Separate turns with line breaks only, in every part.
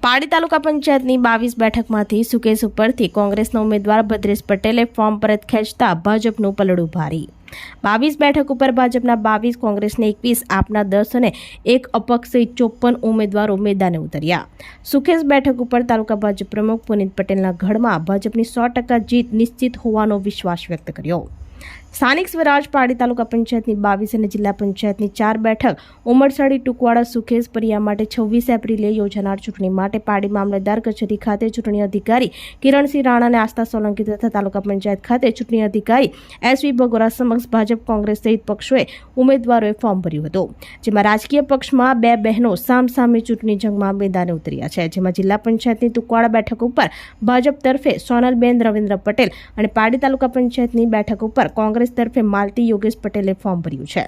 પાડી તાલુકા પંચાયતની 22 બેઠકમાંથી સુકેશ ઉપરથી કોંગ્રેસના ઉમેદવાર ભદ્રેશ પટેલે ફોર્મ પરત ખેંચતા ભાજપનું પલડું ભારી। 22 બેઠક ઉપર ભાજપના 22, કોંગ્રેસને 21, આપના 10 અને એક અપક્ષ સહિત 54 ઉમેદવારો મેદાને ઉતર્યા। સુકેશ બેઠક ઉપર તાલુકા ભાજપ પ્રમુખ પુનિત પટેલના ગઢમાં ભાજપની 100% જીત નિશ્ચિત હોવાનો વિશ્વાસ વ્યક્ત કર્યો। સ્થાનિક સ્વરાજ પાડી તાલુકા પંચાયતની 22 અને જિલ્લા પંચાયતની 4 બેઠક ઉમરસાડી ટુકવાડા સુકેશ પરિયા માટે 26 એપ્રિલે યોજાનાર ચૂંટણી માટે પાડી મામલતદાર કચેરી ખાતે ચૂંટણી અધિકારી કિરણસિંહ રાણા અને આસ્થા સોલંકી તથા તાલુકા પંચાયત ખાતે ચૂંટણી અધિકારી SV બગોરા સમક્ષ ભાજપ કોંગ્રેસ સહિત પક્ષોએ ઉમેદવારોએ ફોર્મ ભર્યું હતું, જેમાં રાજકીય પક્ષમાં 2 બહેનો સામસામે ચૂંટણી જંગમાં મેદાને ઉતર્યા છે। જેમાં જિલ્લા પંચાયતની ટુકવાડા બેઠક ઉપર ભાજપ તરફે સોનલબેન રવિન્દ્ર પટેલ અને પાડી તાલુકા પંચાયતની બેઠક ઉપર કોંગ્રેસ તરફે માલતી યોગેશ પટેલે ફોર્મ ભર્યું છે।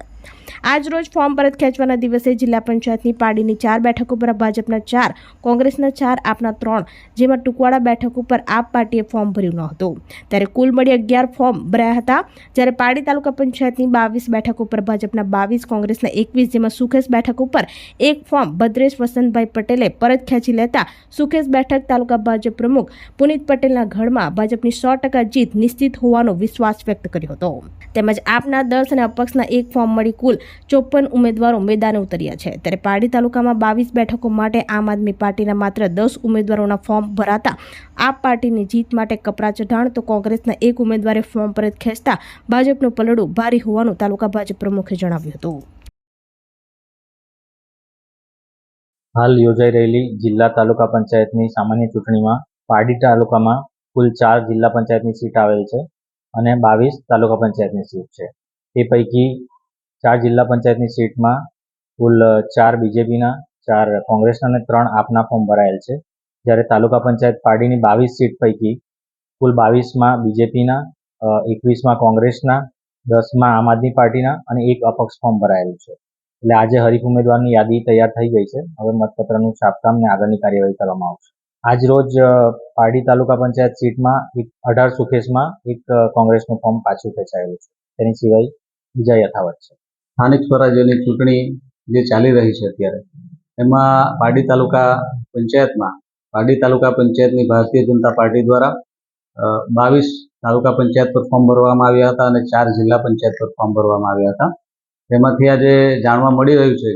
આજ રોજ ફોર્મ પરત ખેંચવાના દિવસે જિલ્લા પંચાયતની પાડીની 4 બેઠક ઉપર ભાજપના 4, કોંગ્રેસના 4, આપના 3, જેમાં ટુકવાડા બેઠક ઉપર આપ પાર્ટીએ ફોર્મ ભર્યું ન હતું, ત્યારે કુલ મળી 11 ફોર્મ ભરાયા હતા। જ્યારે પાડી તાલુકા પંચાયતની 22 બેઠક ઉપર ભાજપના 22, કોંગ્રેસના 21, જેમાં સુકેશ બેઠક ઉપર એક ફોર્મ ભદ્રેશ વસંતભાઈ પટેલે પરત ખેંચી લેતા સુકેશ બેઠક તાલુકા ભાજપ પ્રમુખ પુનિત પટેલના ગઢમાં ભાજપની 100% જીત નિશ્ચિત હોવાનો વિશ્વાસ વ્યક્ત કર્યો હતો। તેમજ આપના 10 અને અપક્ષના એક ફોર્મ મળી કુલ 54 ઉમેદવારો મેદાને ઉતર્યા છે। ત્યારે પાડી તાલુકામાં 22 બેઠકો માટે આમ આદમી પાર્ટીના માત્ર 10 ઉમેદવારોના ફોર્મ ભરાતા આપ પાર્ટીની જીત માટે કપરા ચઢાણ, તો કોંગ્રેસના એક ઉમેદવારે ફોર્મ પરત ખેંચતા ભાજપનું પલડું ભારી હોવાનું તાલુકા ભાજપ પ્રમુખે જણાવ્યું હતું।
હાલ યોજાઈ રહેલી જિલ્લા તાલુકા પંચાયતની સામાન્ય ચૂંટણીમાં પાડી તાલુકામાં કુલ 4 જિલ્લા પંચાયતની સીટ આવેલ છે અને 22 તાલુકા પંચાયતની સીટ છે। તે પૈકી 4 જિલ્લા પંચાયતની સીટમાં કુલ 4 બીજેપીના, 4 કોંગ્રેસના અને 3 આપના ફોર્મ ભરાયેલ છે। જ્યારે તાલુકા પંચાયત પાડીની 22 સીટ પૈકી કુલ 22માં બીજેપીના, 21માં કોંગ્રેસના, 10માં આમ આદમી પાર્ટીના અને એક અપક્ષ ફોર્મ ભરાયેલું છે। એટલે આજે હરીફ ઉમેદવારની યાદી તૈયાર થઈ ગઈ છે। હવે મતપત્રનું છાપકામ ને આગળની કાર્યવાહી કરવામાં આવશે। આજ રોજ પાડી તાલુકા પંચાયત સીટમાં 18 સુકેશમાં એક કોંગ્રેસનું ફોર્મ પાછું ખેંચાયેલું છે। તેની સિવાય બીજા યથાવત છે।
સ્થાનિક સ્વરાજ્યની ચૂંટણી જે ચાલી રહી છે અત્યારે, એમાં પાડી તાલુકા પંચાયતની ભારતીય જનતા પાર્ટી દ્વારા 22 તાલુકા પંચાયત પર ફોર્મ ભરવામાં આવ્યા હતા અને 4 જિલ્લા પંચાયત પર ફોર્મ ભરવામાં આવ્યા હતા। તેમાંથી આજે જાણવા મળી રહ્યું છે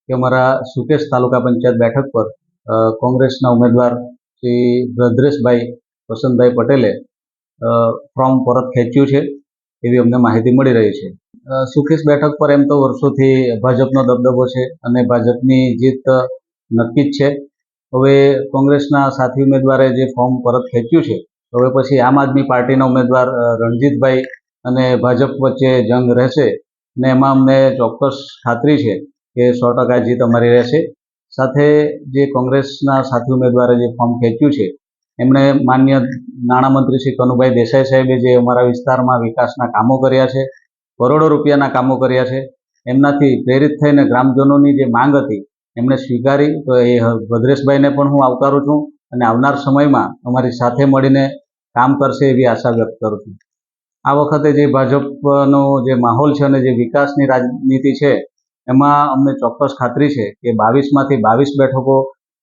કે અમારા સુકેશ તાલુકા પંચાયત બેઠક પર કોંગ્રેસના ઉમેદવાર શ્રી ભદ્રેશભાઈ વસંતભાઈ પટેલે ફોર્મ પરત ખેંચ્યું છે એવી અમને માહિતી મળી રહી છે। સુકેશ બેઠક પર એમ તો વર્ષોથી ભાજપનો દબદબો છે અને ભાજપની જીત નક્કી જ છે। હવે કોંગ્રેસના સાથી ઉમેદવારે જે ફોર્મ પરત ખેંચ્યું છે, હવે પછી આમ આદમી પાર્ટીના ઉમેદવાર રણજીતભાઈ અને ભાજપ વચ્ચે જંગ રહેશે અને એમાં અમને ચોક્કસ ખાતરી છે કે 100% જીત અમારી રહેશે। સાથે જે કોંગ્રેસના સાથી ઉમેદવારે જે ફોર્મ ખેંચ્યું છે, એમણે માન્ય નાણામંત્રી શ્રી કનુભાઈ દેસાઈ સાહેબે જે અમારા વિસ્તારમાં વિકાસના કામો કર્યા છે, કરોડો રૂપિયાના કામો કર્યા છે, એમનાથી પ્રેરિત થઈને ગ્રામજનોની જે માંગ હતી એમણે સ્વીકારી। તો એ ભદ્રેશભાઈને પણ હું આવકારું છું અને આવનાર સમયમાં અમારી સાથે મળીને કામ કરશે એવી આશા વ્યક્ત કરું છું। આ વખતે જે ભાજપનો જે માહોલ છે અને જે વિકાસની રાજનીતિ છે, એમાં અમને ચોક્કસ ખાતરી છે કે 22માંથી 22 બેઠકો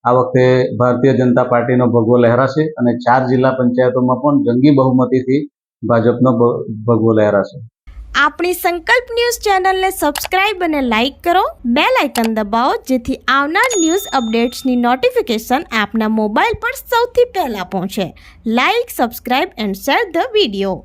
આ વખતે ભારતીય જનતા પાર્ટીનો ભગવો લહેરાશે અને 4 જિલ્લા પંચાયતોમાં પણ જંગી બહુમતીથી ભાજપનો ભગવો લહેરાશે।
આપણી સંકલ્પ ન્યૂઝ ચેનલને સબસ્ક્રાઇબ અને લાઇક કરો, બેલ આઇકન દબાવો, જેથી આવનાર ન્યૂઝ અપડેટ્સની નોટિફિકેશન આપના મોબાઈલ પર સૌથી પહેલા પહોંચે। Like, subscribe and share the video.